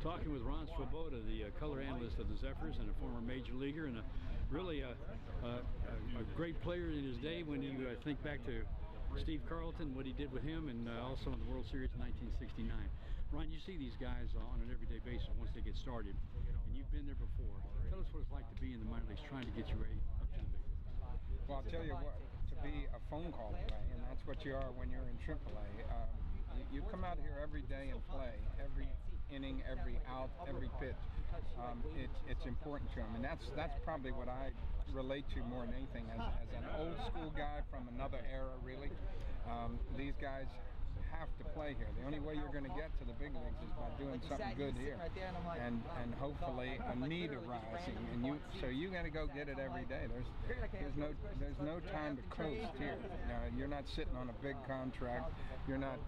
Talking with Ron Swoboda, the color analyst of the Zephyrs and a former major leaguer, and really a great player in his day. When you think back to Steve Carlton, what he did with him, and also in the World Series in 1969. Ron, you see these guys on an everyday basis once they get started, and you've been there before. Tell us what it's like to be in the minor leagues, trying to get you ready up to the big leagues. Well, I'll tell you what, to be a phone call away, and that's what you are when you're in AAA. You come out here every day and play, every inning, every out, every pitch. It's important to them, and that's probably what I relate to more than anything. As an old school guy from another era, really, these guys have to play here. The only way you're going to get to the big leagues is by doing something good here, and hopefully a need arising. And so you got to go get it every day. There's no time to coast here. You're not sitting on a big contract. You're not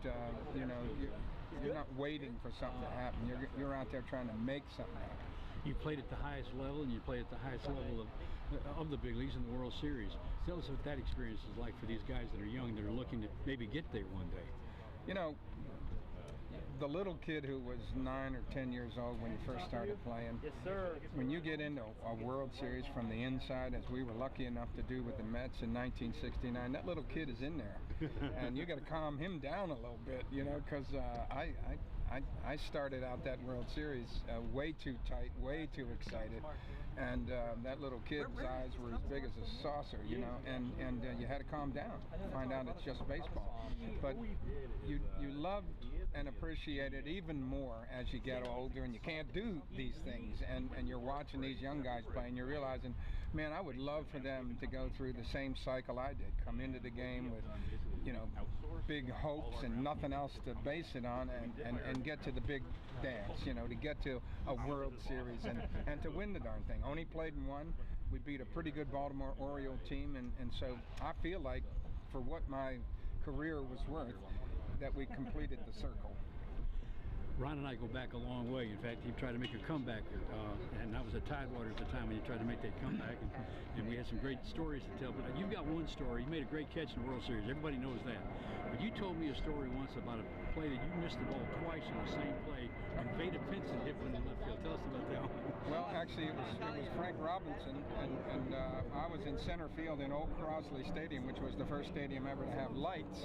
you're not waiting for something to happen. You're out there trying to make something happen. You played at the highest level, and you played at the highest level of the big leagues in the World Series. Tell us what that experience is like for these guys that are young, that are looking to maybe get there one day. You know, the little kid who was 9 or 10 years old when he first started playing, yes, sir. When you get into a World Series from the inside, as we were lucky enough to do with the Mets in 1969, that little kid is in there, and you got to calm him down a little bit, because I started out that World Series way too tight, way too excited, and that little kid's eyes were as big as a saucer, and you had to calm down, find out it's just baseball. But you loved and appreciate it even more as you get older, and you can't do these things, and you're watching these young guys play, and you're realizing, man, I would love for them to go through the same cycle I did, come into the game with big hopes and nothing else to base it on, and get to the big dance, to get to a World Series and to win the darn thing. Only played in one. We beat a pretty good Baltimore Oriole team, and so I feel like, for what my career was worth, that we completed the circle. Ron and I go back a long way. In fact, he tried to make a comeback, and I was at Tidewater at the time when he tried to make that comeback, and we had some great stories to tell. But you've got one story. You made a great catch in the World Series. Everybody knows that. But you told me a story once about a play that you missed the ball twice in the same play, and Vada Pinson hit one in left field. Tell us about that one. Well, actually, it was Frank Robinson, and I was in center field in Old Crosley Stadium, which was the first stadium ever to have lights,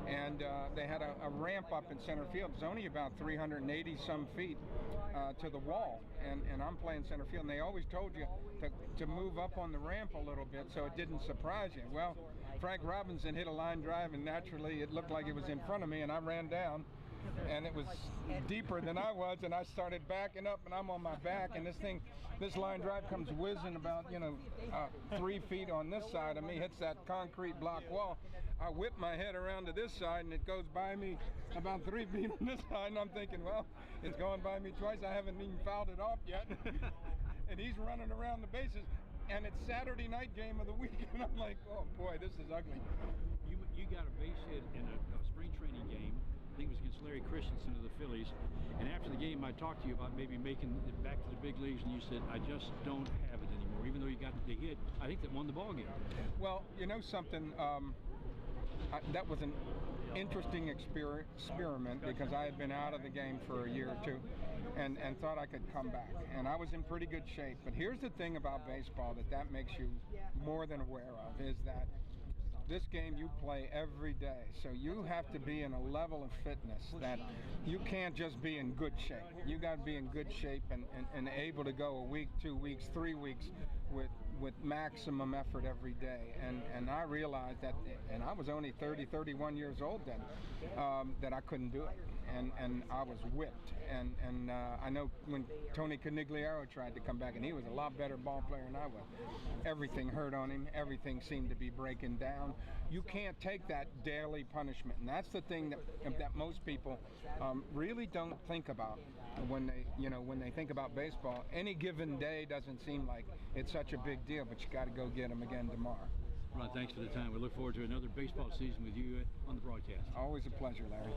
and they had a ramp up in center field. It's only about 380 some feet to the wall, and I'm playing center field, and they always told you to move up on the ramp a little bit so it didn't surprise you. Well, Frank Robinson hit a line drive, and naturally it looked like it was in front of me, and I ran down, and it was deeper than I was, and I started backing up, and I'm on my back, and this line drive comes whizzing about 3 feet on this side of me, hits that concrete block wall. I whip my head around to this side, and it goes by me about 3 feet on this side, and I'm thinking, well, it's going by me twice. I haven't even fouled it off yet. And he's running around the bases, and it's Saturday night game of the week, and I'm like, oh boy, this is ugly. You got a base hit in a spring training game. I think it was against Larry Christensen of the Phillies, and after the game I talked to you about maybe making it back to the big leagues, and you said, I just don't have it anymore, even though you got the hit, I think, that won the ball game. Well, you know something, that was an interesting experiment, because I had been out of the game for a year or two, and thought I could come back, and I was in pretty good shape. But here's the thing about baseball that makes you more than aware of, is that this game you play every day, so you have to be in a level of fitness that you can't just be in good shape. You got to be in good shape and able to go a week, 2 weeks, 3 weeks with maximum effort every day. And I realized that, and I was only 31 years old then, that I couldn't do it, and I was whipped. And I know when Tony Conigliaro tried to come back, and he was a lot better ball player than I was, everything hurt on him, everything seemed to be breaking down. You can't take that daily punishment, and that's the thing that most people really don't think about when they think about baseball. Any given day doesn't seem like it's such a big deal, but you got to go get them again tomorrow. Ron, thanks for the time. We look forward to another baseball season with you on the broadcast. Always a pleasure, Larry.